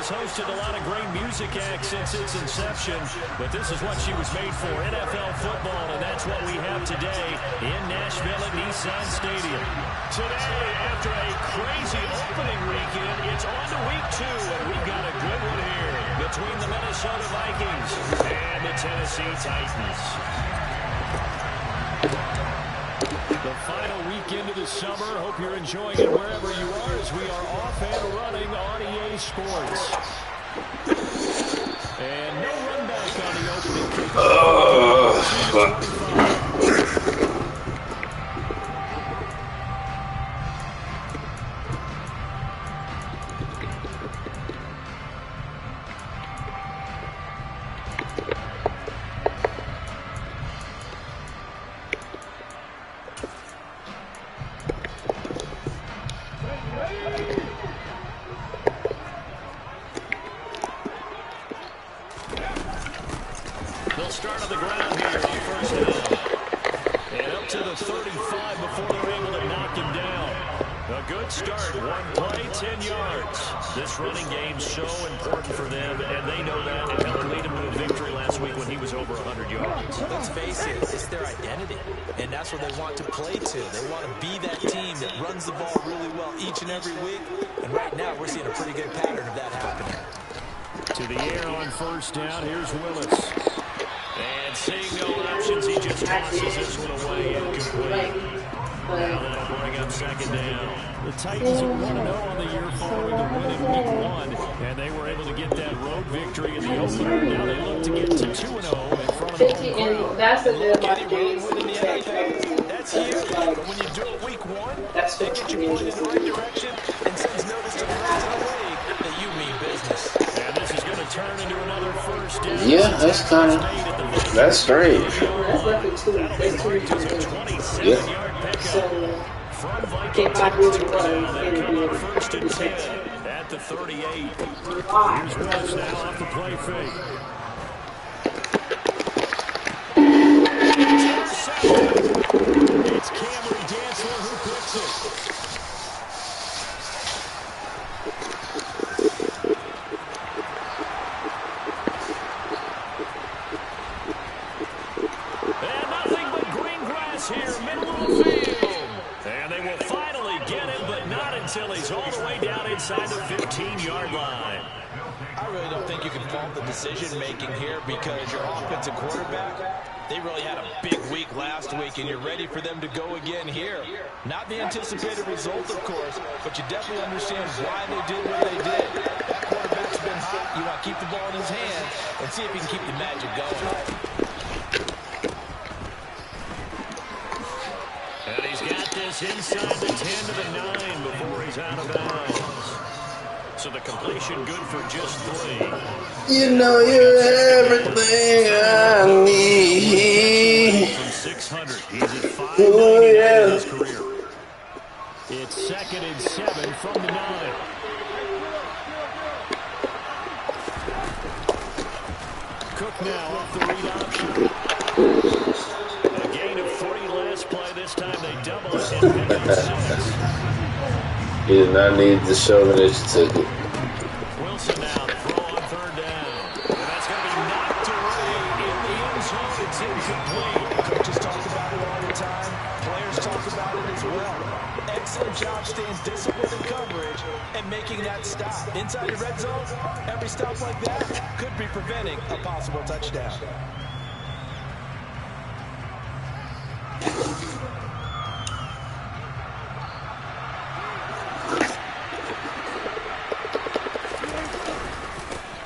has hosted a lot of great music acts since its inception, but this is what she was made for, NFL football, and that's what we have today in Nashville at Nissan Stadium. Today, after a crazy opening weekend, it's on to week 2, and we've got a good one here between the Minnesota Vikings and the Tennessee Titans. The final weekend of the summer. Hope you're enjoying it wherever you are as we are off and running on EA Sports. And no run back on the opening kickoff. They'll start on the ground here on first down. And up to the 35 before they're able to knock him down. A good start. One play, 10 yards. This running game's so important for them, and they know that. It helped lead them to a victory last week when he was over 100 yards. Let's face it, it's their identity, and that's what they want to play to. They want to be that team that runs the ball really well each and every week, and right now we're seeing a pretty good pattern of that happening. To the air on first down. Here's Willis. And seeing no options, he just tosses this one away incomplete. Now they'll bring up second down. The Titans are 1-0 on the year following the win in week 1, and they were able to get that road victory in the opener. Now they look to get to 2-0 in front of the home crowd. That's the deal about games. That's huge, but when you do it week 1, they get you pointed in the right direction and sends notice to the rest of the league that you mean business. And this is going to turn into another first down. Yeah, that's kind of, that's strange. That's roughly two. That's 2 returns. Yeah. So, can't find really what First and 10 at the 38. Here's Willis now off the play fake. It's Cameron Dantzler who picks it. And nothing but green grass here, middle of the field. And they will finally get him, but not until he's all the way down inside the 15-yard line. I really don't think you can fault the decision-making here because your offensive quarterback, they really had a big week last week, and you're ready for them to go again here. Not the anticipated result, of course, but you definitely understand why they did what they did. That quarterback's been hot. You want to keep the ball in his hand and see if he can keep the magic going. And he's got this inside the 10 to the 9 before he's out of bounds. So the completion good for just 3. You know you're everything I need. From 600, he's at 599 in his career. It's 2nd and 7 from the 9. Cook now off the read option. A gain of 3 last play. This time they double it and pick up 6. He did not need to show the initiative. Wilson now to throw on 3rd down. And that's going to be knocked away in the end zone. It's incomplete. Coaches talk about it all the time. Players talk about it as well. Excellent job staying disciplined in coverage and making that stop. Inside the red zone, every stop like that could be preventing a possible touchdown.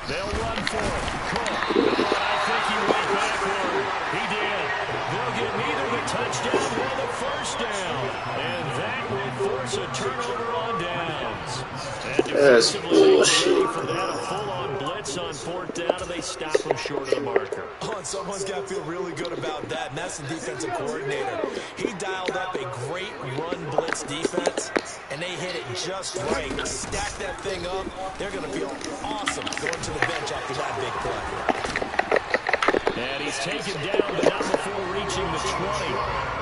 They'll run for it. Cook. I think he went backward. He did. They'll get neither the touchdown nor the first down. And that will force a turnover on downs. And That's bullshit. For that, a full-on blitz on 4th down, and they stop him short of the marker. Oh, and someone's got to feel really good about that, and that's the defensive coordinator. He dialed up a great run blitz defense, and they hit it just right. Stack that thing up. They're going to feel awesome going to the bench after that big play. And he is taken down, but not before reaching the 20.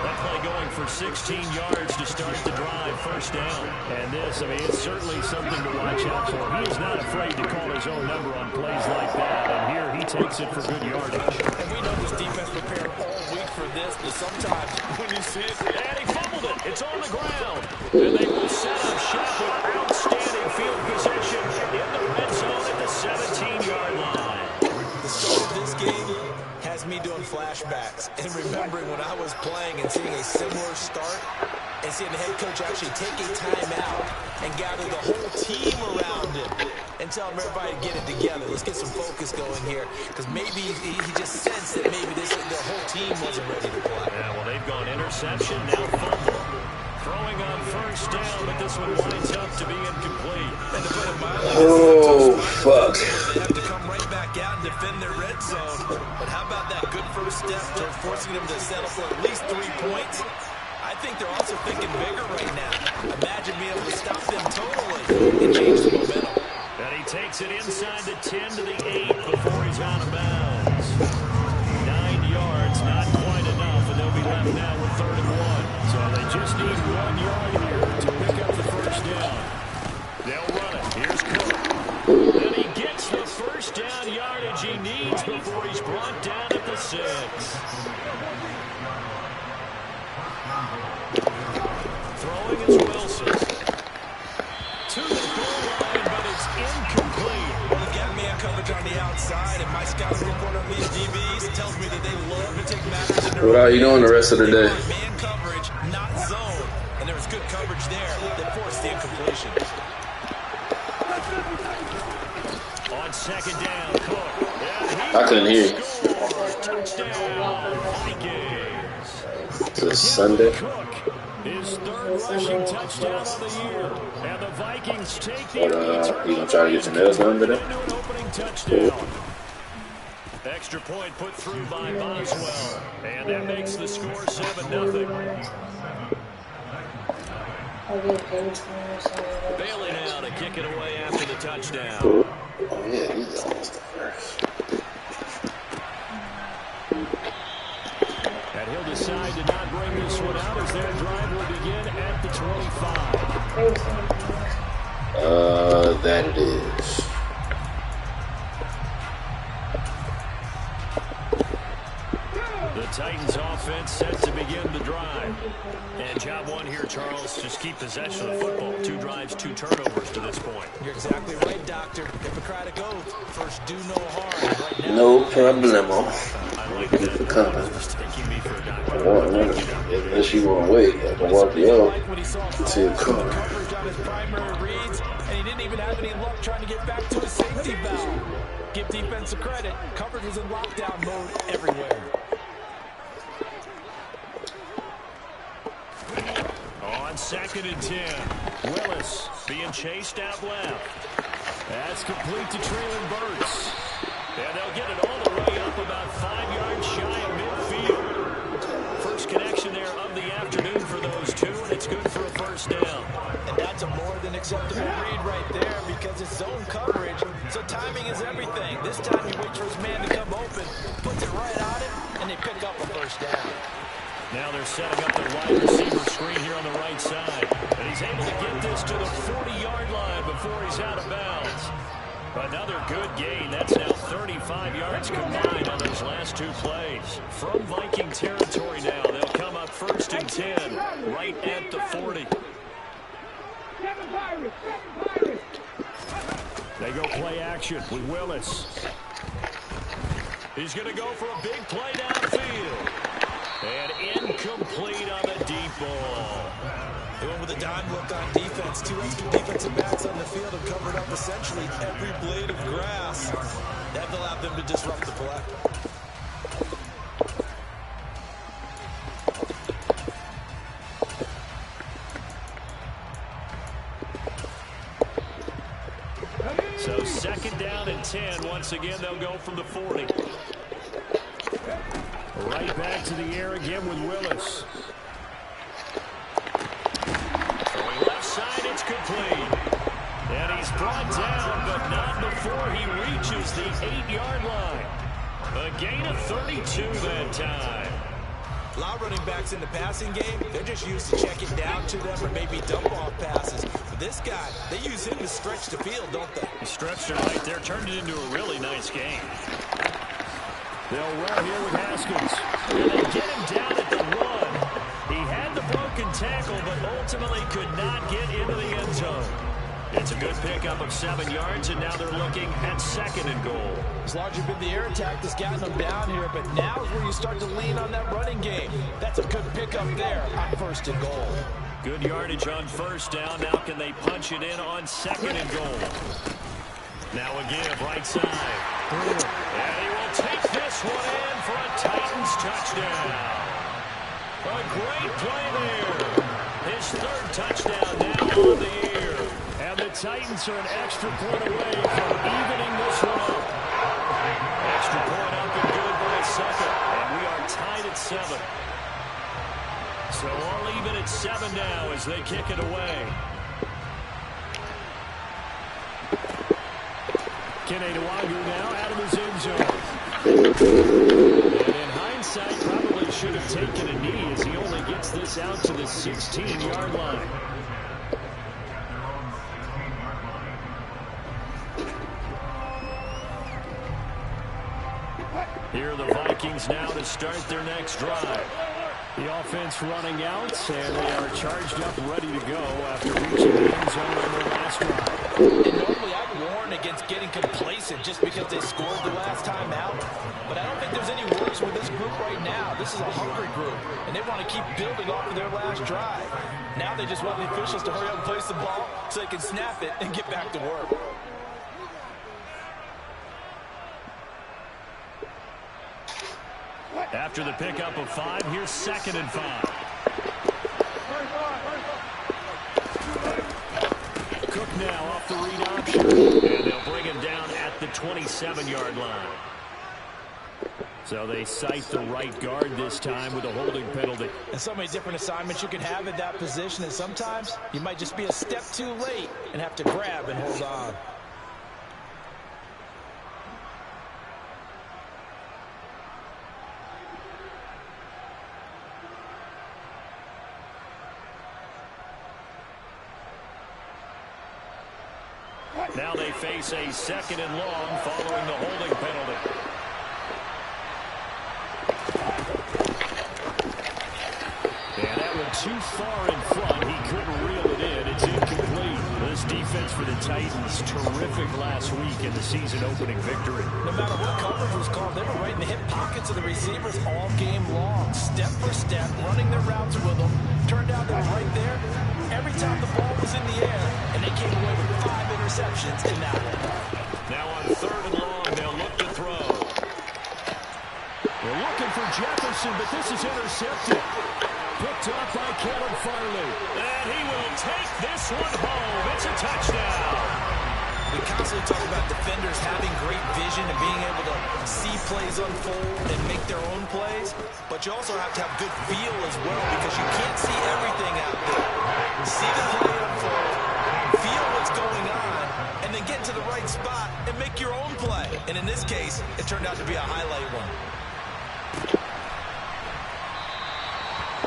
That play going for 16 yards to start the drive, first down. And this, I mean, it's certainly something to watch out for. He is not afraid to call his own number on plays like that, and here he takes it for good yardage. And we know this defense prepared all week for this, but sometimes when you see it, and he fumbled it. It's on the ground. And they will set up shop with outstanding field position in the red zone at the 17-yard line. The start of this game has me doing flashbacks and remembering when I was playing and seeing a similar start and seeing the head coach actually take a timeout and gather the whole team around him and tell everybody to get it together. Let's get some focus going here, because maybe he just sensed that maybe the whole team wasn't ready to play. Yeah, well, they've gone interception, now fumble. Throwing on first down, but this one winds up to be incomplete. And to put it mildly, Oh, fuck. they have to come right back out and defend their red zone. But how about that good first step towards forcing them to settle for at least 3 points? I think they're also thinking bigger right now. Imagine being able to stop them totally and change the momentum. And he takes it inside the 10 to the 8 before he's out of bounds. 9 yards, not quite enough, and they'll be left now with 3rd and 1. So they just need 1 yard here to pick up the first down. They'll run it. Here's Cook. And he gets the first down yardage he needs before he's brought down at the 6. Throwing is Wilson. To the goal line, but it's incomplete. Well, they've got man coverage on the outside, and my scouting report on these DBs tells me that they love to take matters in their own What are you doing the rest of the day? Man coverage, not zone. And there was good coverage there that forced the incompletion. On 2nd down, Cook. I couldn't hear you. Touchdown, Vikings. It's Sunday. Cook, his 3rd rushing touchdown of the year. And the Vikings take the You gonna try to get your nails done today? into an opening touchdown. Extra point put through by Boswell. And that makes the score 7-0. Bailey now to kick it away after the touchdown. Oh, yeah, he's almost the first. And he'll decide to not bring this one out as their drive will begin at the 25. That it is. The Titans offense set to begin the drive. And job one here, Charles, just keep possession of the football. 2 drives, 2 turnovers to this point. You're exactly right, Doctor. Hippocratic oath. First, do no harm. Right now, No problemo. I like Keep that. it coming. Mistaking me for a doctor. Unless you want to wait, I can walk you out when he saw to your car. coverage on his primary reads, and he didn't even have any luck trying to get back to his safety valve. Give defense a credit. Coverage was in lockdown mode everywhere. On 2nd and 10, Willis being chased out left. That's complete to Traylon Burks. And they'll get it all the way up about 5 yards shy of midfield. First connection there of the afternoon for those 2, and it's good for a first down. And that's a more than acceptable read right there because it's zone coverage, so timing is everything. This time he waits for his man to come open, puts it right on him, and they pick up a first down. Now they're setting up their wide receiver screen here on the right side. And he's able to get this to the 40-yard line before he's out of bounds. Another good gain. That's now 35 yards combined on those last 2 plays. From Viking territory now, they'll come up 1st and 10, right at the 40. They go play action with Willis. He's going to go for a big play downfield. And incomplete on the deep ball. They went with a dime look on defense. 2 extra defensive backs on the field have covered up essentially every blade of grass. That allowed them to disrupt the play. So 2nd down and 10. Once again, they'll go from the 40. Right back to the air again with Willis. Throwing left side, it's complete. And he's brought down, but not before he reaches the 8-yard line. A gain of 32 that time. A lot of running backs in the passing game, they're just used to check it down to them or maybe dump off passes. But this guy, they use him to stretch the field, don't they? He stretched it right there, turned it into a really nice game. They'll roll here with Haskins. And they get him down at the 1. He had the broken tackle, but ultimately could not get into the end zone. It's a good pickup of 7 yards, and now they're looking at 2nd and goal. It's largely been the air attack that's gotten them down here, but now is where you start to lean on that running game. That's a good pickup there on 1st and goal. Good yardage on 1st down. Now can they punch it in on 2nd and goal? Now a give, right side. And he will take this one in for a Titans touchdown. A great play there. His 3rd touchdown now on the year. And the Titans are an extra point away from evening this one up. Extra point up and good by 2nd. And we are tied at 7. So all even at 7 now as they kick it away. Kenny Nwagu now out of his end zone. And in hindsight, probably should have taken a knee as he only gets this out to the 16-yard line. Here are the Vikings now to start their next drive. The offense running out, and they are charged up, ready to go after reaching the end zone on their last drive. And normally I'd warn against getting complacent just because they scored the last time out. But I don't think there's any worries with this group right now. This is a hungry group, and they want to keep building off of their last drive. Now they just want the officials to hurry up and place the ball so they can snap it and get back to work. After the pickup of 5, here's 2nd and 5. Cook now off the read option. And they'll bring him down at the 27-yard line. So they cite the right guard this time with a holding penalty. And so many different assignments you can have at that position, and sometimes you might just be a step too late and have to grab and hold on. Now they face a 2nd and long following the holding penalty. And that went too far in front. He couldn't reel it in. It's incomplete. This defense for the Titans, terrific last week in the season-opening victory. No matter what coverage was called, they were right in the hip pockets of the receivers all game long. Step for step, running their routes with them. Turned out they were right there every time the ball was in the air, and they came away with 5 interceptions in that one. Now on 3rd and long, they'll look to throw. They're looking for Jefferson, but this is intercepted. Picked up by Kevin Farley. And he will take this one home. It's a touchdown. We constantly talk about defenders having great vision and being able to see plays unfold and make their own plays, but you also have to have good feel as well because you can't see everything out there. See the play unfold, feel what's going on, and then get to the right spot and make your own play. And in this case, it turned out to be a highlight one.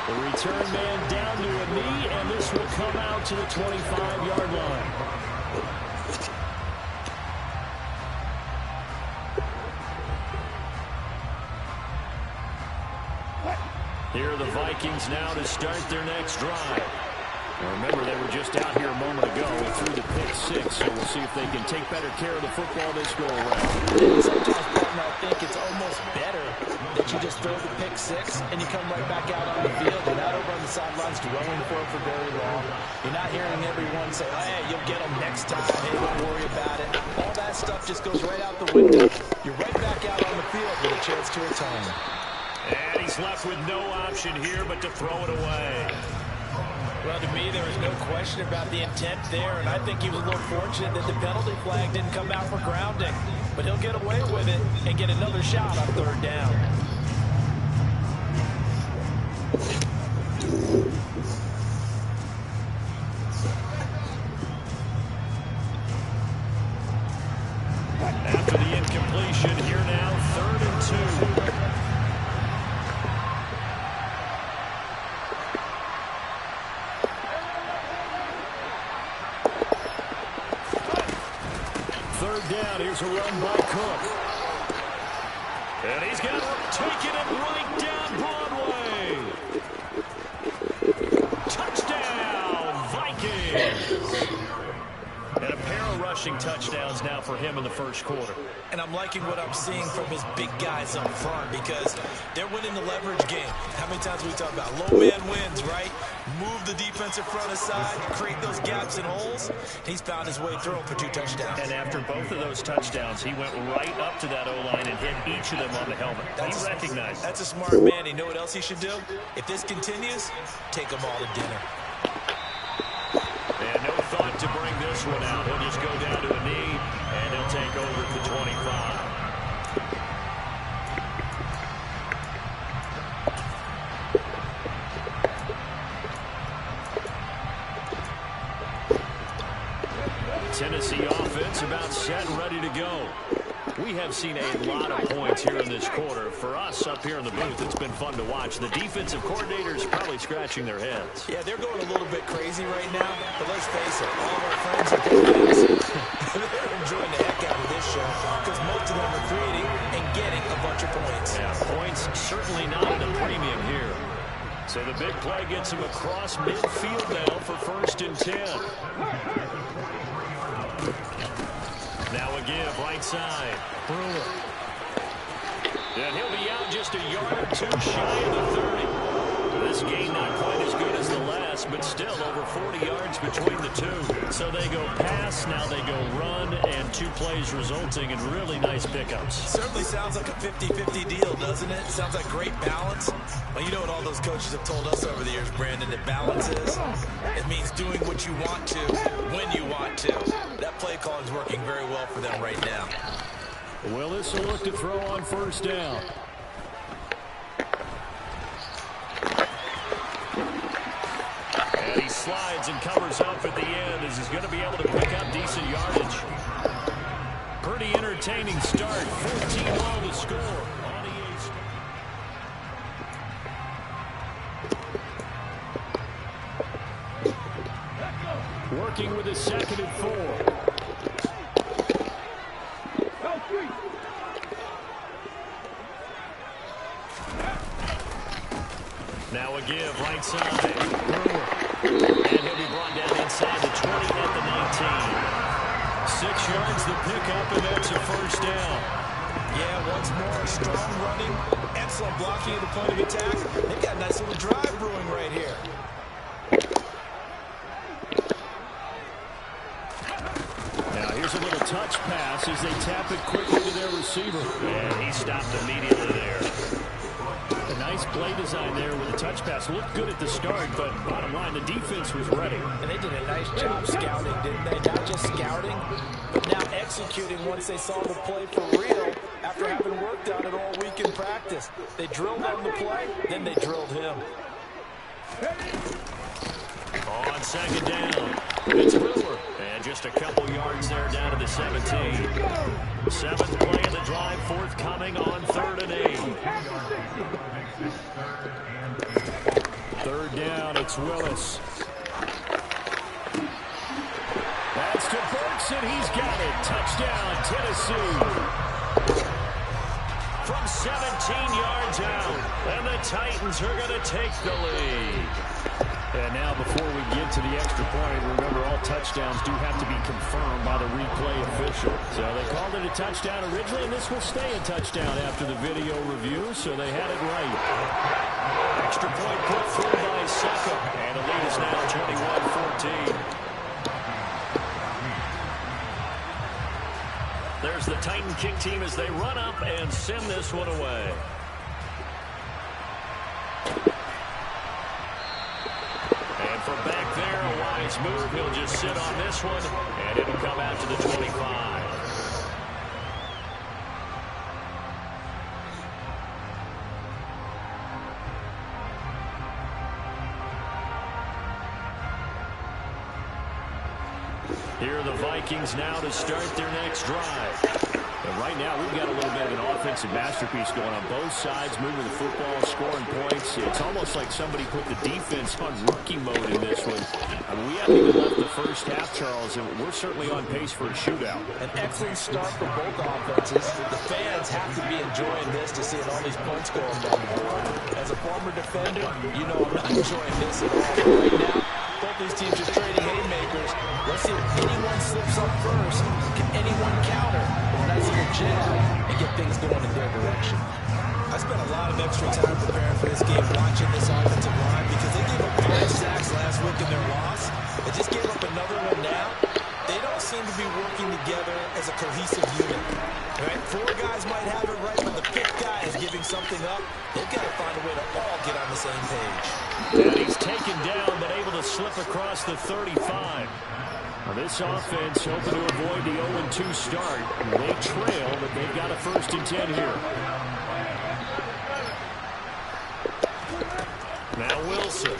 The return man down to a knee, and this will come out to the 25-yard line. Here are the Vikings now to start their next drive. Now remember, they were just out here a moment ago through the pick 6, so we'll see if they can take better care of the football this go around. Sometimes, partner, I think it's almost better that you just throw the pick 6 and you come right back out on the field. You're not over on the sidelines dwelling for it for very long. You're not hearing everyone say, hey, you'll get them next time. Hey, don't worry about it. All that stuff just goes right out the window. You're right back out on the field with a chance to return. And he's left with no option here but to throw it away. Well, to me, there was no question about the intent there, and I think he was a little fortunate that the penalty flag didn't come out for grounding. But he'll get away with it and get another shot on 3rd down. After the incompletion, here now, 3rd and 2. There's a run by Cook. And he's got it, taking it right down Broadway. Touchdown, Vikings. And a pair of rushing touchdowns now for him in the first quarter. And I'm liking what I'm seeing from his big guys up front because they're winning the leverage game. How many times we talk about low man wins, right? Move the defensive front aside, create those gaps and holes. He's found his way through them for 2 touchdowns. And after both of those touchdowns, he went right up to that O-line and hit each of them on the helmet. He recognized. That's a smart man. You know what else he should do? If this continues, take them all to dinner. And no thought to bring this one out. He'll just go down to a knee, and he'll take over at the 25. Tennessee offense about set and ready to go. We have seen a lot of points here in this quarter. For us up here in the booth, it's been fun to watch. The defensive coordinators probably scratching their heads. Yeah, they're going a little bit crazy right now. But let's face it, all of our friends are players. They're enjoying the heck out of this show because most of them are creating and getting a bunch of points. Yeah, points certainly not at a premium here. So the big play gets him across midfield now for 1st and 10. Now a give, right side. Brewer. And he'll be out just a yard or 2 shy of the 30. This game not quite as good as the last, but still over 40 yards between the two. So they go pass, now they go run, and 2 plays resulting in really nice pickups. Certainly sounds like a 50-50 deal, doesn't it? Sounds like great balance. Well, you know what all those coaches have told us over the years, Brandon, that balance is? It means doing what you want to, when you want to. That play calling is working very well for them right now. Willis will look to throw on 1st down. And he slides and covers up at the end as he's going to be able to pick up decent yardage. Pretty entertaining start. 14-all to score on the East. Working with his 2nd and 4. Now a give, right side. And he'll be brought down inside the 20 at the 19. 6 yards the pickup, and that's a 1st down. Yeah, once more, strong running, excellent blocking at the point of attack. They've got a nice little drive brewing right here. Now here's a little touch pass as they tap it quickly to their receiver. And he stopped immediately there. A nice play design there with a touch pass. Looked good at the start, but bottom line, the defense was ready. And they did a nice job scouting, didn't they? Not just scouting, but now executing once they saw the play for real after having worked on it all week in practice. They drilled on the play, then they drilled him. On 2nd down, it's Brewer. And just a couple yards there down to the 17. 7th play of the drive, forthcoming on 3rd and 8. 3rd down, it's Willis. That's to Burks, and he's got it. Touchdown, Tennessee. From 17 yards out, and the Titans are going to take the lead. And now before we get to the extra point, remember all touchdowns do have to be confirmed by the replay official. So they called it a touchdown originally, and this will stay a touchdown after the video review, so they had it right. Extra point put through by Suckup, and the lead is now 21-14. There's the Titan kick team as they run up and send this one away. From back there, a wise move. He'll just sit on this one, and it'll come out to the 25. Here are the Vikings now to start their next drive. And right now, we've got a little bit of an offensive masterpiece going on both sides, moving the football, scoring points. It's almost like somebody put the defense on rookie mode in this one. I mean, we haven't even left the first half, Charles, and we're certainly on pace for a shootout. An excellent start for both offenses. The fans have to be enjoying this to see all these points going down the board. As a former defender, you know I'm not enjoying this at all. But right now, both these teams are trading haymakers. Let's see if anyone slips up first. Can anyone counter a nice little jab and get things going in their direction? I spent a lot of extra time preparing for this game, watching this offensive line, because they gave up 5 sacks last week in their loss. They just gave up another one now. They don't seem to be working together as a cohesive unit. Right? 4 guys might have it right, but the 5th guy is giving something up. They've got to find a way to all get on the same page. And he's taken down, but able to slip across the 35. Now this offense hoping to avoid the 0-2 start. They trail, but they've got a 1st and 10 here. Now Wilson.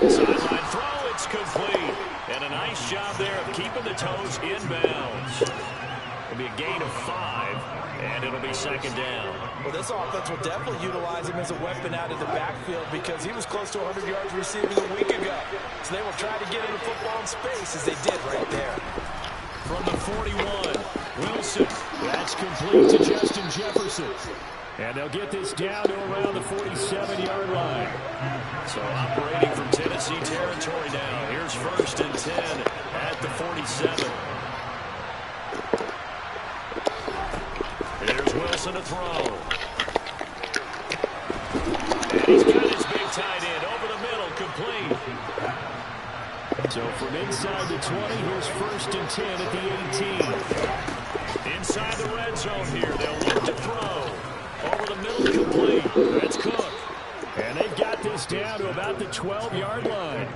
Sideline throw, it's complete. And a nice job there of keeping the toes inbounds. It'll be a gain of 5, and it'll be 2nd down. Well, this offense will definitely utilize him as a weapon out of the backfield because he was close to 100 yards receiving a week ago. So they will try to get him the football in space as they did right there. From the 41, Wilson. That's complete to Justin Jefferson. And they'll get this down to around the 47-yard line. So operating from Tennessee territory now. Here's 1st and 10 at the 47. Here's Wilson to throw. And he's got his big tight end over the middle, complete. So from inside the 20, here's 1st and 10 at the 18. Inside the red zone here, they'll look to throw. Over the middle, complete. That's Cook. And they've got this down to about the 12-yard line.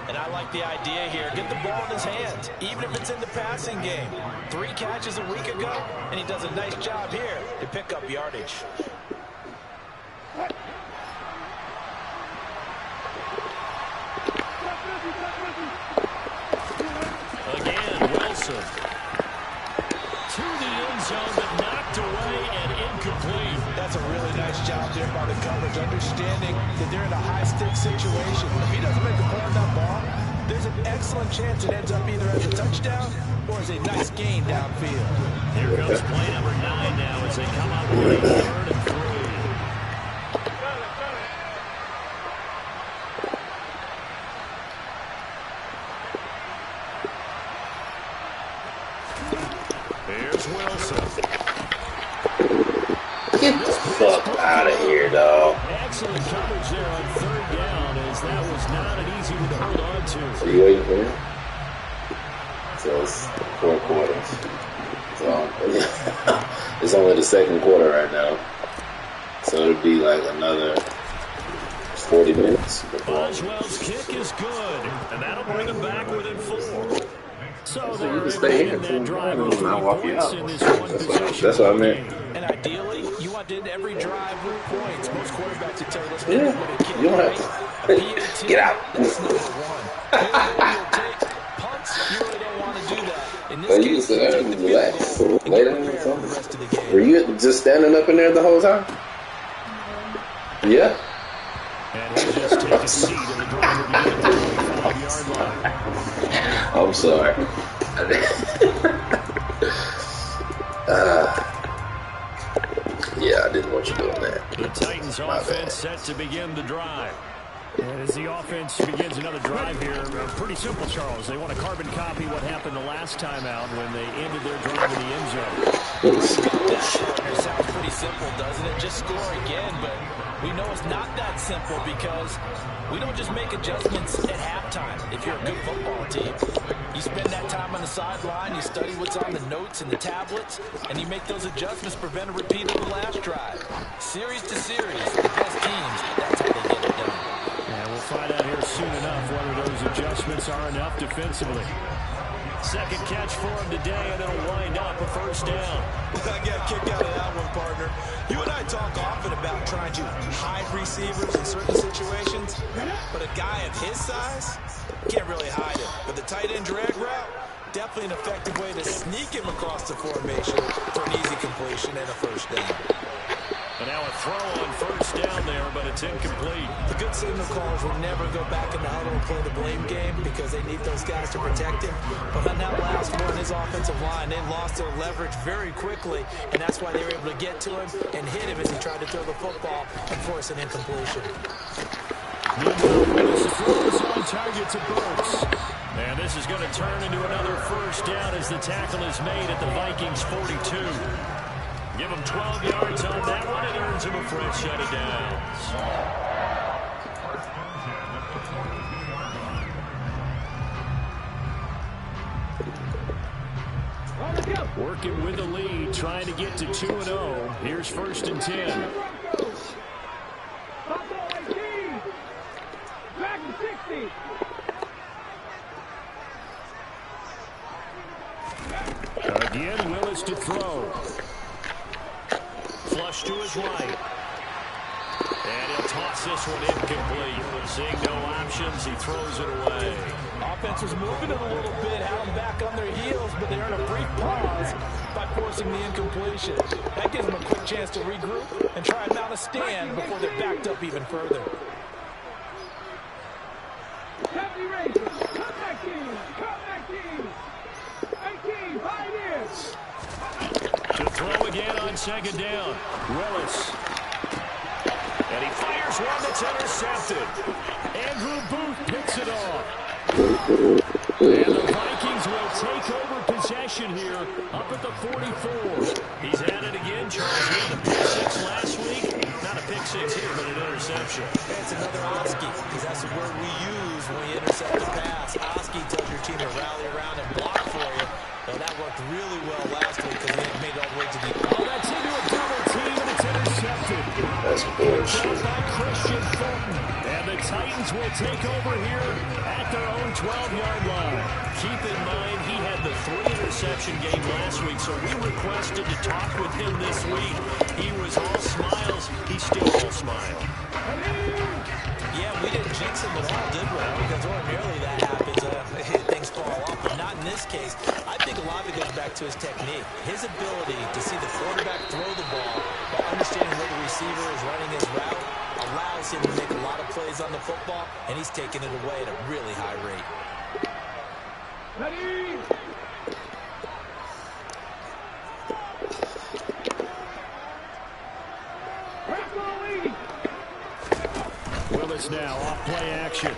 And I like the idea here. Get the ball in his hands, even if it's in the passing game. 3 catches a week ago, and he does a nice job here to pick up yardage. Again, Wilson. To the end zone, but knocked away and incomplete. That's a really nice job there by the coverage, understanding that they're in a high-stakes situation. If he doesn't make a play on that ball, there's an excellent chance it ends up either as a touchdown or as a nice gain downfield. Here comes play number 9 now as they come up with a 3rd and 3. Here's Wilson. Get the fuck out of here, dog. Excellent coverage there on 3rd down, as that was not an easy one to hold on to. So you waiting for him? So it's 4 quarters. So it's only the 2nd quarter right now. So it'll be like another 40 minutes. Boswell's kick is good, and that'll bring them back within 4. So you can stay here that drive and with 3 I'll walk you points out. in this one possession. That's what I meant. And ideally, you want to end every drive with points. Most quarterbacks would tell you, let's Yeah, you don't have to. Get out. That's number 1. Punts, you really don't want to do that. In this But you case, can sit there and relax. Lay down or the rest of the something. game. Were you just standing up in there the whole time? Yeah. And he'll just take a seat in the driver to get the 25-yard line. I'm sorry. Yeah, I didn't want you doing that. The Titans offense set to begin the drive. And as the offense begins another drive here, pretty simple, Charles. They want to carbon copy what happened the last time out when they ended their drive in the end zone. That sounds pretty simple, doesn't it? Just score again, but we know it's not that simple because we don't just make adjustments at halftime if you're a good football team. You spend that time on the sideline, you study what's on the notes and the tablets, and you make those adjustments to prevent a repeat of the last drive. Series to series, the best teams, that's how they get it done. And we'll find out here soon enough whether those adjustments are enough defensively. Second catch for him today, and it'll wind up a 1st down. I got a kick out of that one, partner. You and I talk often about trying to hide receivers in certain situations, but a guy of his size can't really hide it. But the tight end drag route, Definitely an effective way to sneak him across the formation for an easy completion and a first down. And now a throw on first down there, but it's incomplete. The good signal callers will never go back in the huddle and play the blame game because they need those guys to protect him. But on that last one, his offensive line, they lost their leverage very quickly, and that's why they were able to get to him and hit him as he tried to throw the football and force an incompletion. Meanwhile, throws on target to Burks. And this is going to turn into another first down as the tackle is made at the Vikings 42. Give him 12 yards on that one and earns him a fresh set of downs. Working with the lead, trying to get to 2-0. Here's first and 10. Again, Willis to throw. Flush to his right. And he'll toss this one incomplete. Seeing no options, he throws it away. Offense was moving it a little bit, had them back on their heels, but they earned a brief pause by forcing the incompletion. That gives them a quick chance to regroup and try and mount a stand before they're backed up even further. To throw again on second down. Willis. And he fires one that's intercepted. Andrew Booth picks it off. And the Vikings will take over possession here up at the 44. He's had it again, Charles. He had a pick six last week. Not a pick six here, but an interception. It's another Oski, because that's the word we use when you intercept a pass. Oski tells your team to rally around and block for you. Well, that worked really well last week because he made it all the way to the... Oh, that's into a double team, and it's intercepted. That's bullshit. By Christian Fulton. And the Titans will take over here at their own 12-yard line. Keep in mind, he had the 3-interception game last week, so we requested to talk with him this week. He was all smiles. He's still all smile. Yeah, we didn't jinx him at all, did we? Because ordinarily that happens. Things fall off, but not in this case. I think a lot of it goes back to his technique. His ability to see the quarterback throw the ball while understanding where the receiver is running his route allows him to make a lot of plays on the football, and he's taking it away at a really high rate. Ready? Willis now off play action.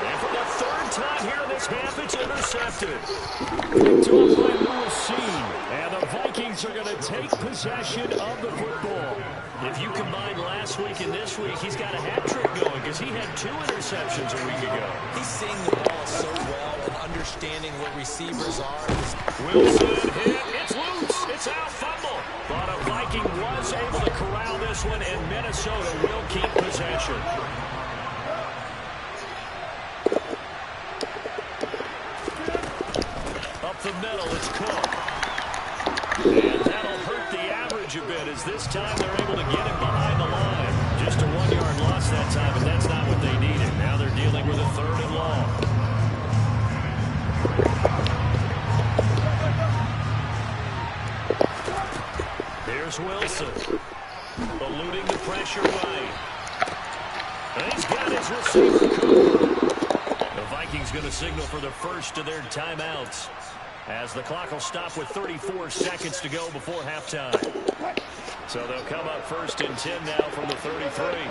And for the third time here in this half, it's intercepted. Picked off by Lewis. And the Vikings are going to take possession of the football. If you combine last week and this week, he's got a hat trick going because he had 2 interceptions a week ago. He's seeing the ball so well and understanding where receivers are. Wilson hit. It's loose. It's out. Fumble. But a Viking was able to corral this one, and Minnesota will keep possession. Up the middle, it's Cook. And that'll hurt the average a bit as this time they're able to get him behind the line. Just a 1-yard loss that time, but that's not what they needed. Now they're dealing with a 3rd and long. Here's Wilson. Eluding the pressure right. And he's got his receiver covered. The Vikings going to signal for the first of their timeouts, as the clock will stop with 34 seconds to go before halftime. So they'll come up first and 10 now from the 33.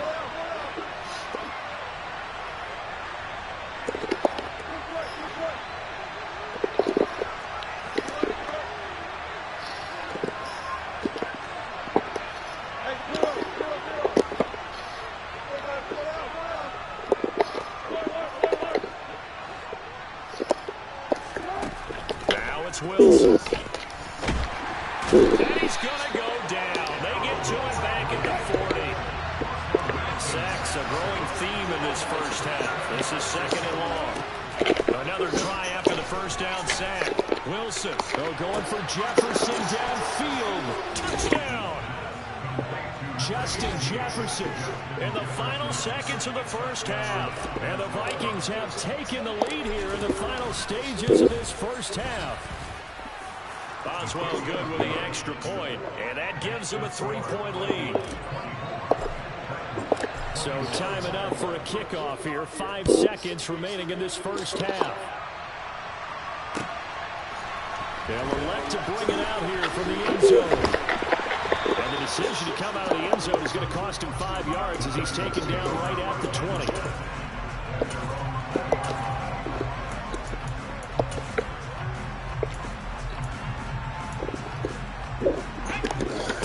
Wilson. And he's going to go down. They get to him back at the 40. Sacks a growing theme in this first half. This is 2nd and long. Another try after the first down sack. Wilson going for Jefferson downfield. Touchdown. Justin Jefferson in the final seconds of the first half. And the Vikings have taken the lead here in the final stages of this first half. Boswell good with the extra point, and that gives him a 3-point lead. So time enough for a kickoff here. 5 seconds remaining in this first half. They'll elect to bring it out here from the end zone. And the decision to come out of the end zone is going to cost him 5 yards as he's taken down right at the 20.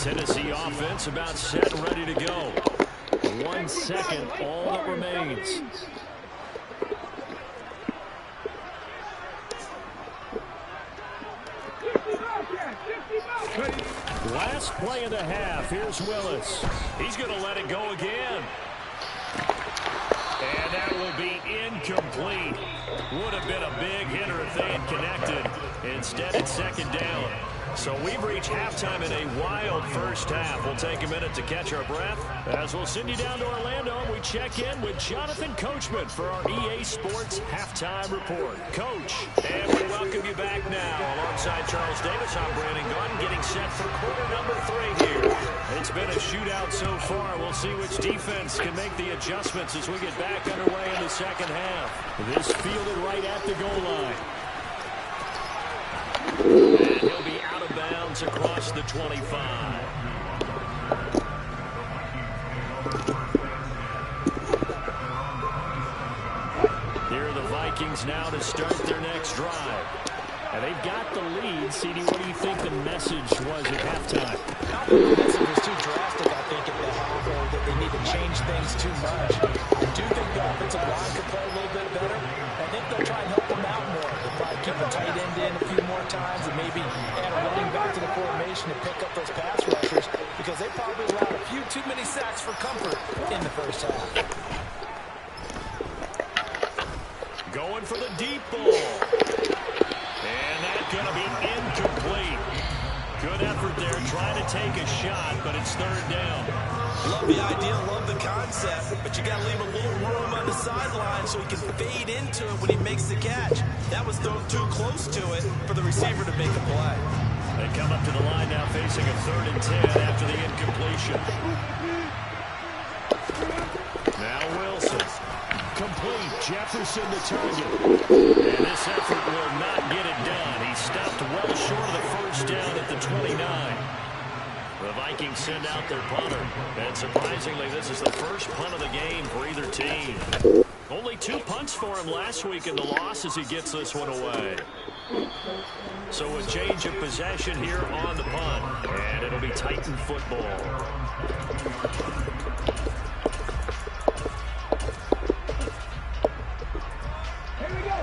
Tennessee offense about set and ready to go. 1 second, all that remains. Last play of the half. Here's Willis. He's going to let it go again. And that will be incomplete. Would have been a big hitter if they had connected. Instead, it's second down. So we've reached halftime in a wild first half. We'll take a minute to catch our breath as we'll send you down to Orlando. We check in with Jonathan Coachman for our EA Sports Halftime Report. Coach, and we welcome you back now. Alongside Charles Davis, I'm Brandon Gunn, getting set for quarter number 3 here. It's been a shootout so far. We'll see which defense can make the adjustments as we get back underway in the second half. This fielded right at the goal line. And he'll be out of bounds across the 25. Here are the Vikings now to start their next drive. And they've got the lead. CD, what do you think the message was at halftime? I don't think the message was too drastic, I think, at the half, or that they need to change things too much. I do think the offensive line could play a little bit better. I think they'll try and help them out more. They'll probably keep the tight end in a few more times and maybe add a running back to the formation to pick up those pass rushers, because they probably allowed a few too many sacks for comfort in the first half. Going for the deep ball. And that's going to be incomplete. Good effort there, trying to take a shot, but it's third down. Love the idea, love the concept, but you got to leave a little room on the sideline so he can fade into it when he makes the catch. That was thrown too close to it for the receiver to make a play. They come up to the line now facing a 3rd and 10 after the incompletion. Now Wilson. Complete. Jefferson the target. And this effort will not get it done. He stopped well short of the first down at the 29. The Vikings send out their punter. And surprisingly, this is the first punt of the game for either team. Only 2 punts for him last week in the loss as he gets this one away. So a change of possession here on the punt. And it'll be Titan football.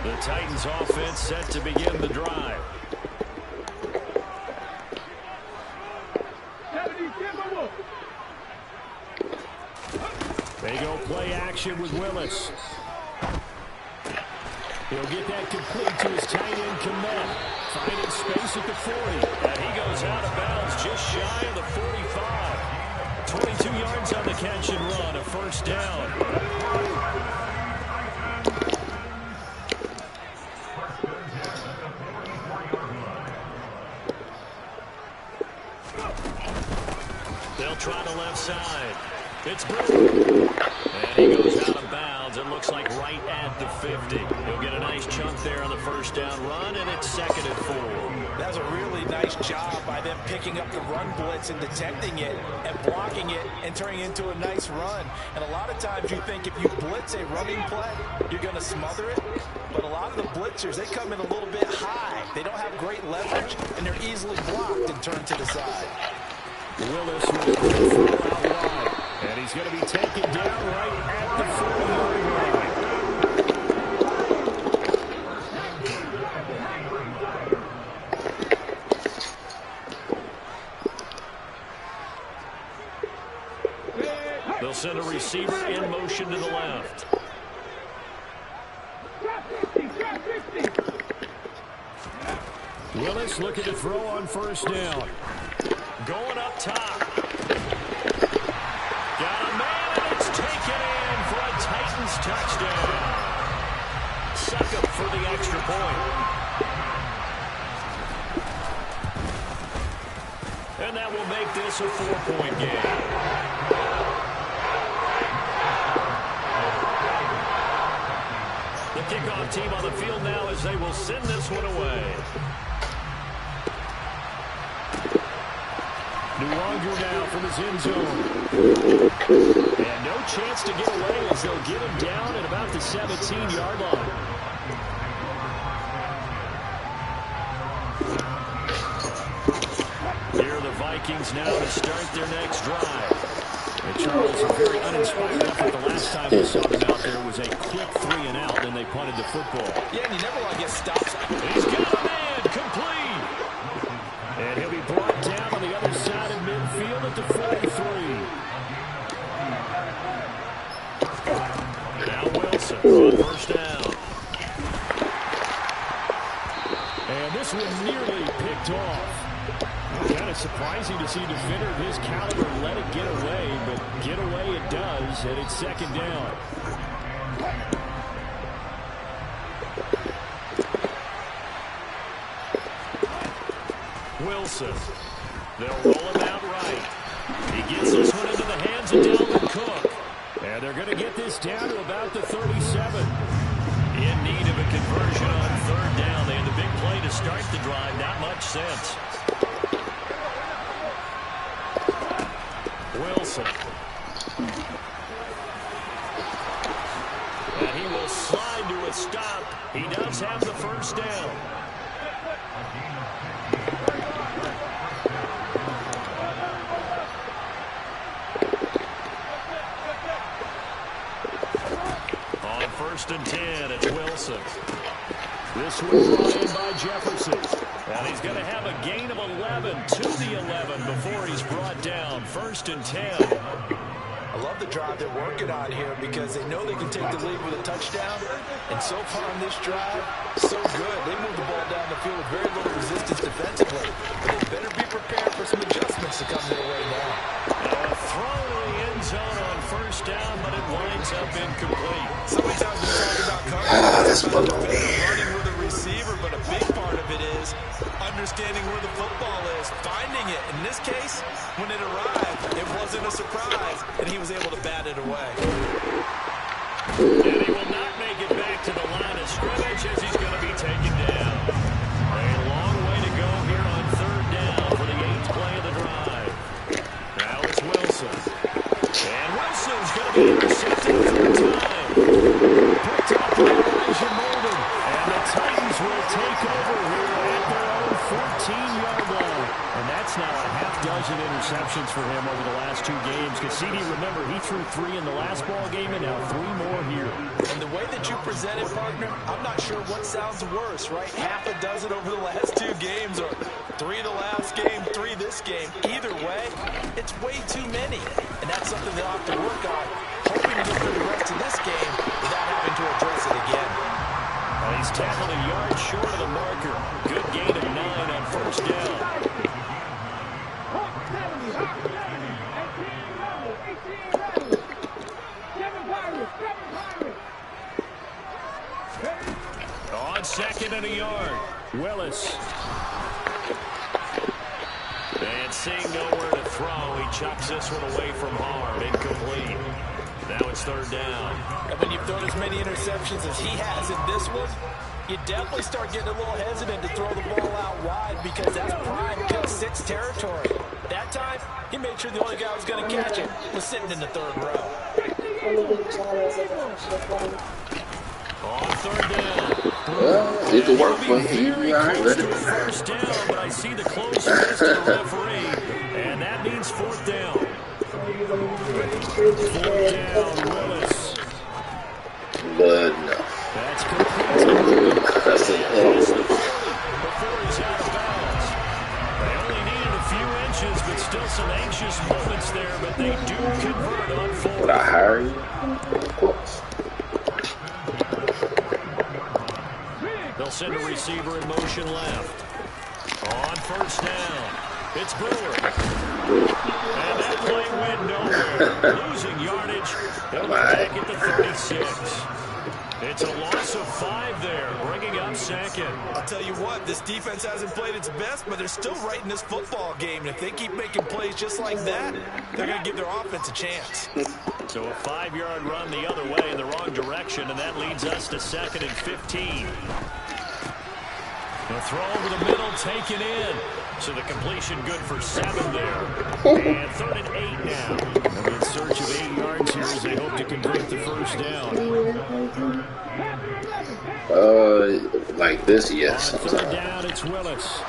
The Titans offense set to begin the drive. They go play action with Willis. He'll get that complete to his tight end, Komet. Finding space at the 40. And he goes out of bounds just shy of the 45. 22 yards on the catch and run, a first down. They'll try the left side. It's Brewer. And he goes out of bounds. It looks like right at the 50. He'll get a nice chunk there on the first down run, and it's 2nd and 4. That's a really nice job by them picking up the run blitz and detecting it and blocking it and turning it into a nice run. And a lot of times you think if you blitz a running play, you're going to smother it. But a lot of the blitzers, they come in a little bit high. They don't have great leverage, and they're easily blocked and turned to the side. Willis with a quick throw out wide. And he's going to be taken down right at the 40-yard line. They'll send a receiver in motion to the left. Willis looking to throw on first down. Going up top. touchdown. Second for the extra point. And that will make this a 4-point game. The kickoff team on the field now as they will send this one away. No longer now from his end zone. And no chance to get away as they'll get him down at about the 17-yard line. Here are the Vikings now to start their next drive. And Charles, a very uninspired effort. The last time we saw them out there was a quick 3-and-out, and they punted the football. Yeah, and you never want to get stopped. He's got a man, complete. And he'll be brought down on the other side of midfield at the 43. Now Wilson on first down. And this one nearly picked off. Kind of surprising to see a defender of his caliber let it get away, but get away it does, and it's second down. Wilson. They'll roll him out right. He gets this one into the hands of Dalvin Cook. And they're going to get this down to about the 37. In need of a conversion on third down. They had the big play to start the drive. Not much sense. Wilson. And he will slide to a stop. He does have the first down. On first and 10, it's Wilson. This one brought in by Jefferson. And he's going to have a gain of 11 to the 11 before he's brought down. First and 10. I love the drive they're working on here because they know they can take the lead with a touchdown. And so far in this drive, so good. They move the ball down the field with very little resistance defensively. But they better be prepared for some adjustments to come their way now. A throw to the end zone on first down, but it winds up incomplete. So many times we talk about coverage, about running with a receiver, but a big part of it is understanding where the football is, finding it. In this case, when it arrived, it wasn't a surprise, and he was able to bat it away. And he will not make it back to the line of scrimmage as he's going to be taken down. A long way to go here on third down for the 8th play of the drive. Now it's Wilson. And Wilson's going to be intercepted a third time. Picked up by Elijah Molden. And the Titans will take over here at their own 14-yard line. And that's now a half-dozen interceptions for him over the last 2 games. Cassini, remember, he threw 3 in the last ball game and now 3 more here. And the way that you present it, partner, I'm not sure what sounds worse, right? Half a dozen over the last 2 games or 3 the last game, 3 this game. Either way, it's way too many. And that's something they'll have to work on, hoping to get through the rest of this game without having to address it again. He's tackled a yard short of the marker. Good gain of 9 on first down. On second and a yard, Willis. And seeing nowhere to throw, he chucks this one away from harm. Incomplete. Now it's third down. And when you've thrown as many interceptions as he has in this one, you definitely start getting a little hesitant to throw the ball out wide because that's prime pick 6 territory. That time, he made sure the only guy who was going to catch it was sitting in the third row. On third down. Well, did the work for him. Close to a first down, but I see the close wrist of the referee, and that means fourth down. Fourth down, Willis. But no. That's complete. That's it. Before he's out of bounds. They only needed a few inches, but still some anxious moments there, but they do convert on fourth. Would I hire you? Of course. They'll send a receiver in motion left. On first down. It's Brewer. And that play went nowhere. Losing yardage. They'll back at the 36. It's a loss of 5 there, bringing up second. I'll tell you what, this defense hasn't played its best, but they're still right in this football game. And if they keep making plays just like that, they're going to give their offense a chance. So a 5-yard run the other way in the wrong direction, and that leads us to 2nd and 15. The throw over the middle, taken in. So the completion good for 7 there. And 3rd and 8 now. They'll be in search of 8 yards here as they hope to convert the first down. Like this, yes. On 3rd down, it's Willis.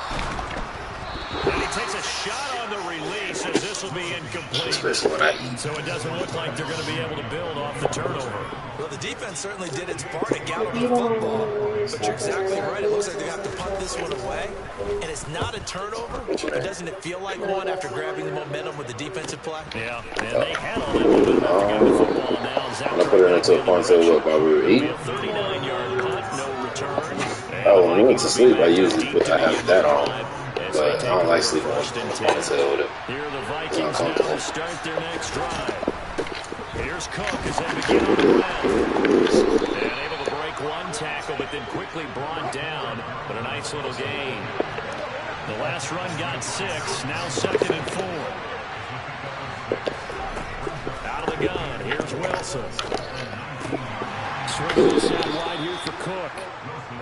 And he takes a shot on the release as this will be incomplete. So it doesn't look like they're going to be able to build off the turnover. Well, the defense certainly did its part to gallop the football. But you're exactly right. It looks like they have to punt this one away. And it's not a turnover, but doesn't it feel like one after grabbing the momentum with the defensive play? Yeah, and they had all that momentum after getting the football. And now I'm going to put it into a punt so what, while we were eating? 39-yard punt, no return. Oh, when we went to sleep, I usually have that on. But I don't like sleeping on the Here are the Vikings now to start their next drive. Here's Cook as they begin on the left. And able to break one tackle, but then quickly brought down. But a nice little gain. The last run got 6. Now 2nd and 4. Out of the gun. Here's Wilson. Swings this out wide here for Cook.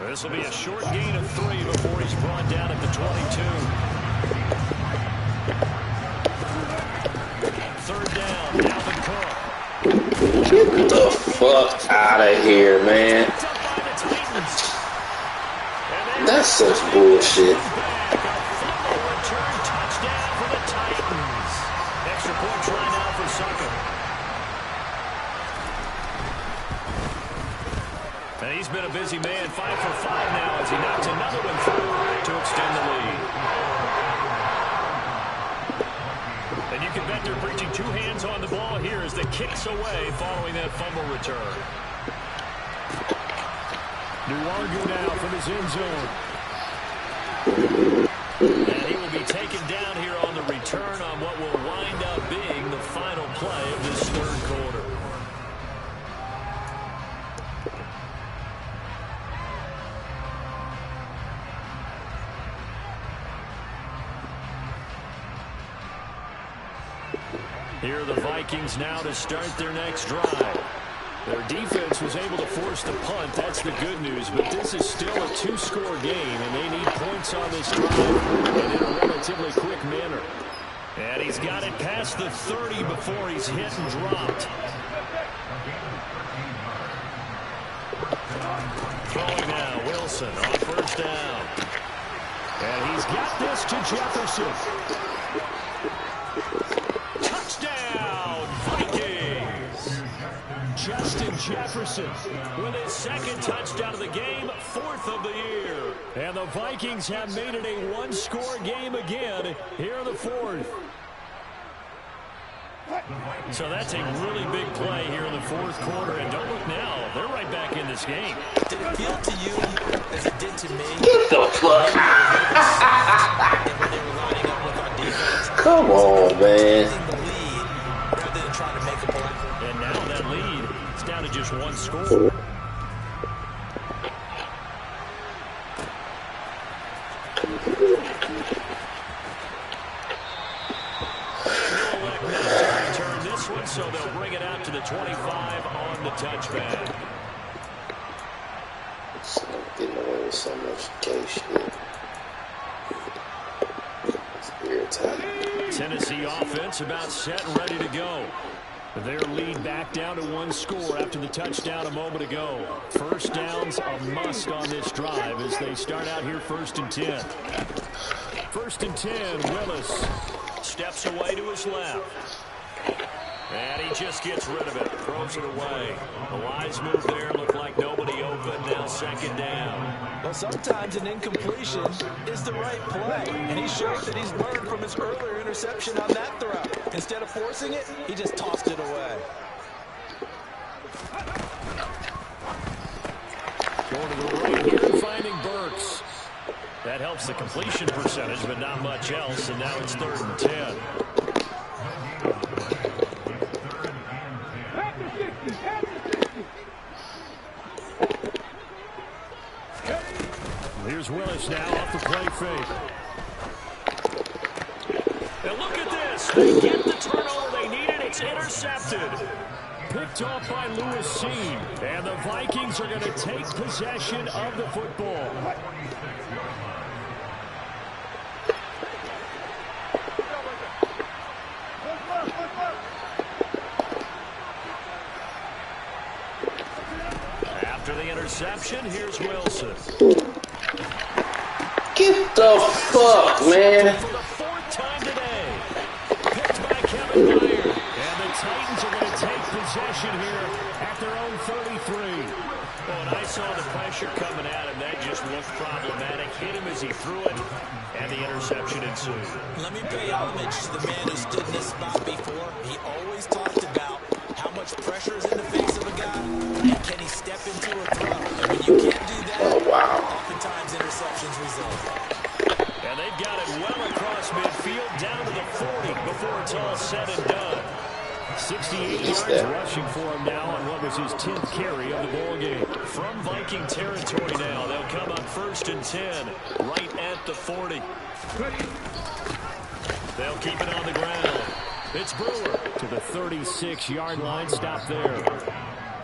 This will be a short gain of 3 before he's brought down at the 22. 3rd down, Dalvin Cook. Get the fuck out of here, man. That's such bullshit. Return touchdown for the Titans. Extra point try now for Sucker. And he's been a busy man, 5 for 5 now as he knocks another one through to extend the lead. And you can bet they're preaching 2 hands on the ball here as the kicks away following that fumble return. Nuargu now from his end zone. And he will be taken down here on the return on what will wind up being the final play of this 3rd quarter. Here are the Vikings now to start their next drive. Their defense was able to force the punt. That's the good news. But this is still a 2-score game, and they need points on this drive and in a relatively quick manner. And he's got it past the 30 before he's hit and dropped. Throwing now, Wilson on 1st down. And he's got this to Jefferson. Touchdown, Vikings! Justin Jefferson with his 2nd touchdown of the game, 4th of the year. And the Vikings have made it a 1-score game again here in the 4th. So that's a really big play here in the 4th quarter. And don't look now, they're right back in this game. Did it feel to you as it did to me? Get the fuck. Come on, man. Rather than trying to make a play. And now that lead, it's down to just 1 score. Turn this one, so they'll bring it out to the 25 on the touchback. Getting away with so much gay shit. It's irritating. Tennessee offense about set and ready to go. Their lead back down to 1 score after the touchdown a moment ago. 1st down's a must on this drive as they start out here 1st and 10. 1st and 10, Willis steps away to his left. And he just gets rid of it, throws it away. A wise move there, looked like nobody open, now 2nd down. Well, sometimes an incompletion is the right play, and he showed that he's learned from his earlier interception on that throw. Instead of forcing it, he just tossed it away. Going to the right here, finding Burks. That helps the completion percentage, but not much else, and now it's 3rd and 10. Here's Willis now off the play fake. And look at this. They get the turnover they needed. It's intercepted. Picked off by Lewis C. And the Vikings are going to take possession of the football. After the interception, here's Wilson. Get the fuck, man. For the 4th time today. Picked by Kevin Byard. And the Titans are going to take possession here at their own 33. Well, and I saw the pressure coming at him. That just looked problematic. Hit him as he threw it, and the interception ensued. Let me pay homage to the man who stood in this spot before. He always talked about how much pressure is in the face of a guy, and can he step into a throw? And when you can't do that, oftentimes interceptions result. And they've got it well across midfield, down to the 40 before it's all said and done. 68 yards rushing for him now on what was his 10th carry of the ball game. From Viking territory now, they'll come up 1st and 10, right at the 40. They'll keep it on the ground. It's Brewer to the 36-yard line. Stop there.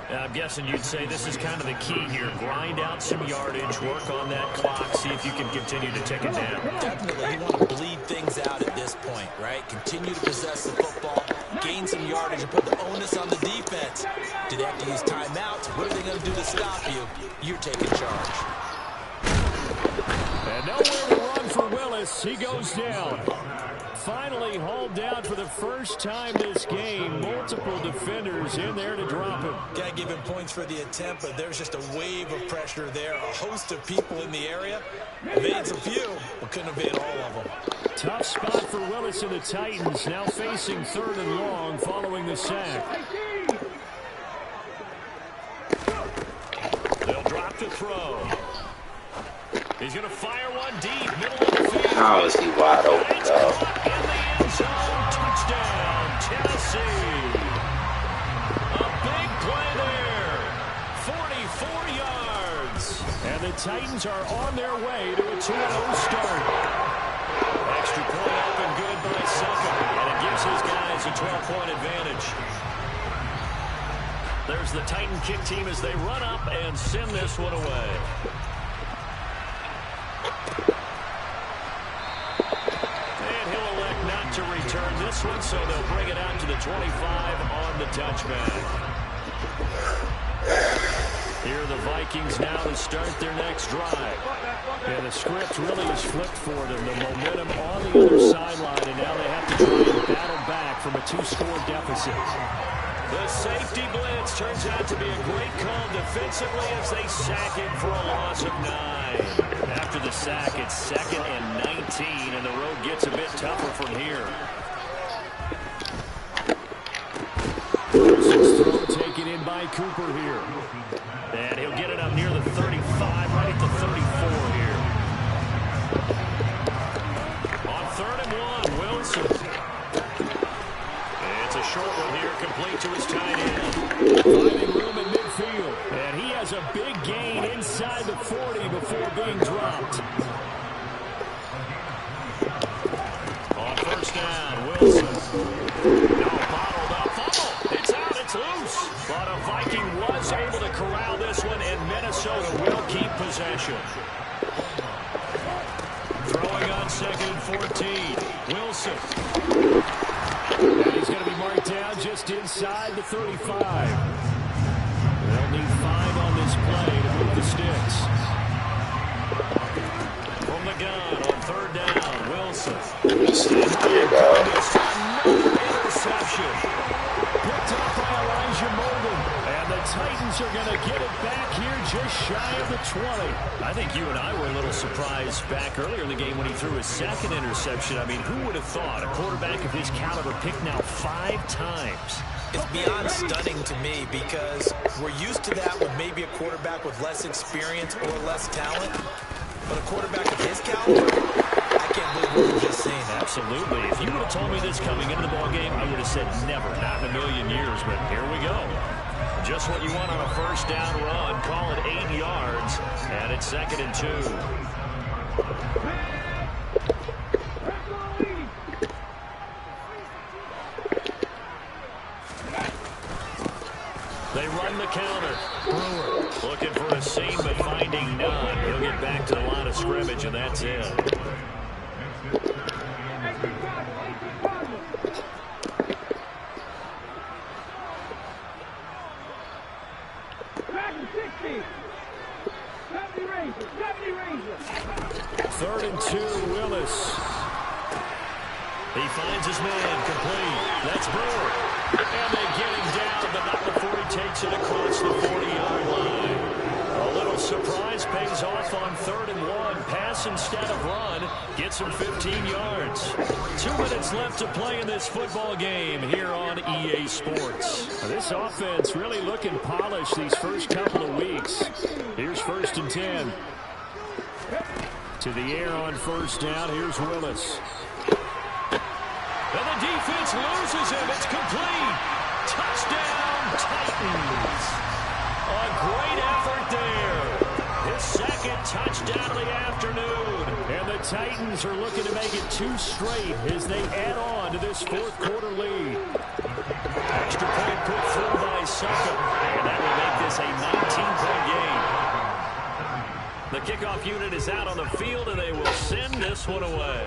I'm guessing you'd say this is kind of the key here. Grind out some yardage, work on that clock, see if you can continue to tick it down. Definitely, you want to bleed things out at this point, right? Continue to possess the football, gain some yardage, and put the onus on the defense. Do they have to use timeouts? What are they going to do to stop you? You're taking charge. And nowhere to run for Willis. He goes down. Finally hauled down for the first time this game. Multiple defenders in there to drop him. Got to give him points for the attempt, but there's just a wave of pressure there. A host of people in the area. Evades a few, but couldn't evade all of them. Tough spot for Willis and the Titans, now facing 3rd and long following the sack. They'll drop the throw. He's going to fire one deep, middle of the field. How is he wide open, though? In the end zone, touchdown, Tennessee. A big play there, 44 yards. And the Titans are on their way to a 2-0 start. Extra point up and good by Suckum, and it gives his guys a 12-point advantage. There's the Titan kick team as they run up and send this one away. And he'll elect not to return this one, so they'll bring it out to the 25 on the touchback. Here are the Vikings now to start their next drive. And the script really is flipped for them. The momentum on the other sideline, and now they have to try and battle back from a 2-score deficit. The safety blitz turns out to be a great call defensively as they sack it for a loss of 9. After the sack, it's 2nd and 19, and the road gets a bit tougher from here. Taken in by Cooper here. And he'll get it up near the 35, right at the 34 here. On 3rd and 1, Wilson. It's a short one here, complete to his tight end. Finding room in midfield. And he has a big gain inside the 40 before being dropped. On 1st down, Wilson. No, bottled up, fumble. It's out, it's loose. But a Viking was able to corral this one, and Minnesota will keep possession. Throwing on 2nd and 14. Wilson. And he's going to be marked down just inside the 35. They'll need 5 on this play to move the sticks. From the gun on 3rd down, Wilson. Interception. Picked up by Elijah Molden. And the Titans are going to get it back here just shy of the 20. I think you and I were a little surprised back earlier in the game when he threw his 2nd interception. I mean, who would have thought a quarterback of his caliber picked now 5 times? It's beyond stunning to me because we're used to that with maybe a quarterback with less experience or less talent. But a quarterback of his caliber, I can't believe what we've just seen. Absolutely. If you would have told me this coming into the ballgame, I would have said never, not in a million years, but here we go. Just what you want on a first down run. Call it 8 yards, and it's 2nd and 2. They run the counter. Brewer looking for a seam, but finding none. He'll get back to the line of scrimmage, and that's it. Third and 2, Willis. He finds his man, complete. That's Brewer. And they get him down, but not before he takes it across the 40-yard line. A little surprise pays off on 3rd and 1. Pass instead of run. Gets him 15 yards. 2 minutes left to play in this football game here on EA Sports. This offense really looking polished these first couple of weeks. Here's 1st and 10. To the air on first down. Here's Willis. And the defense loses him. It's complete. Touchdown, Titans. A great effort there. His 2nd touchdown of the afternoon. And the Titans are looking to make it 2 straight as they add on to this 4th quarter lead. Extra point put through by Sutton. And that will make this a 19-point game. The kickoff unit is out on the field, and they will send this one away.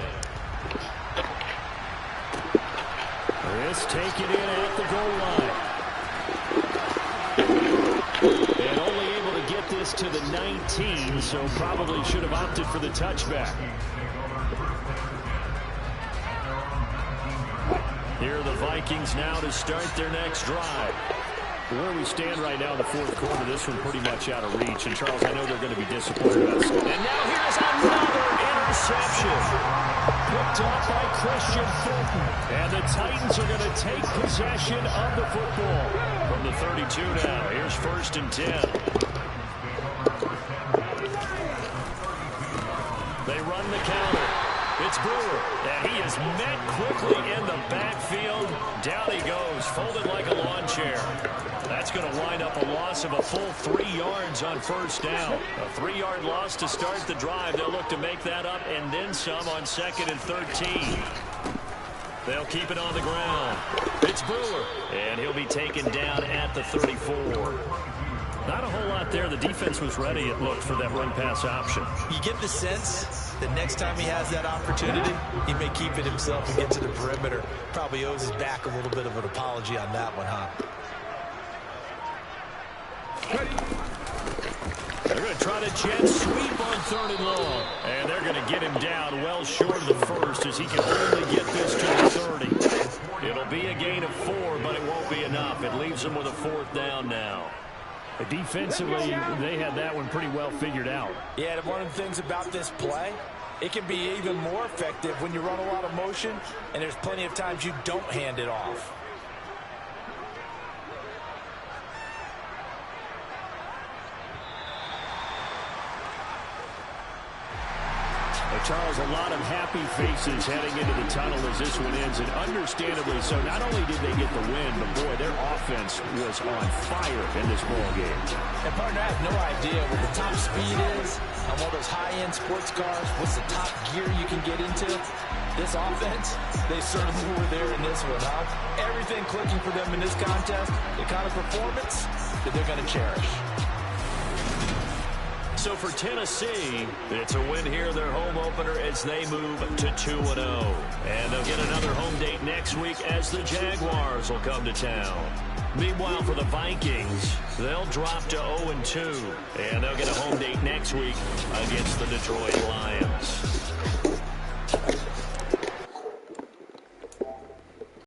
This taken in at the goal line. And only able to get this to the 19, so probably should have opted for the touchback. Here are the Vikings now to start their next drive. Where we stand right now in the 4th quarter, this one pretty much out of reach. And, Charles, I know they're going to be disappointed about this. And now here's another interception. Picked off by Christian Fulton. And the Titans are going to take possession of the football. From the 32 now, here's 1st and 10. They run the counter. It's Brewer, and he is met quickly in the backfield. Down he goes, folded like a lawn chair. That's going to wind up a loss of a full 3 yards on first down. A 3-yard loss to start the drive. They'll look to make that up and then some on 2nd and 13. They'll keep it on the ground. It's Brewer, and he'll be taken down at the 34. Not a whole lot there. The defense was ready, it looked, for that run-pass option. You get the sense that next time he has that opportunity, he may keep it himself and get to the perimeter. Probably owes his back a little bit of an apology on that one, huh? They're going to try to jet sweep on 3rd and long. And they're going to get him down well short of the first as he can only get this to the 30. It'll be a gain of 4, but it won't be enough. It leaves them with a 4th down now. Defensively, they had that one pretty well figured out. Yeah, and one of the things about this play, it can be even more effective when you run a lot of motion, and there's plenty of times you don't hand it off. Charles, a lot of happy faces heading into the tunnel as this one ends, and understandably so. Not only did they get the win, but boy, their offense was on fire in this ball game. And partner, I have no idea what the top speed is on one of those high-end sports cars. What's the top gear you can get into? This offense, they certainly were there in this one, huh? Everything clicking for them in this contest, the kind of performance that they're going to cherish. So for Tennessee, it's a win here, their home opener, as they move to 2-0. And they'll get another home date next week as the Jaguars will come to town. Meanwhile, for the Vikings, they'll drop to 0-2. And they'll get a home date next week against the Detroit Lions.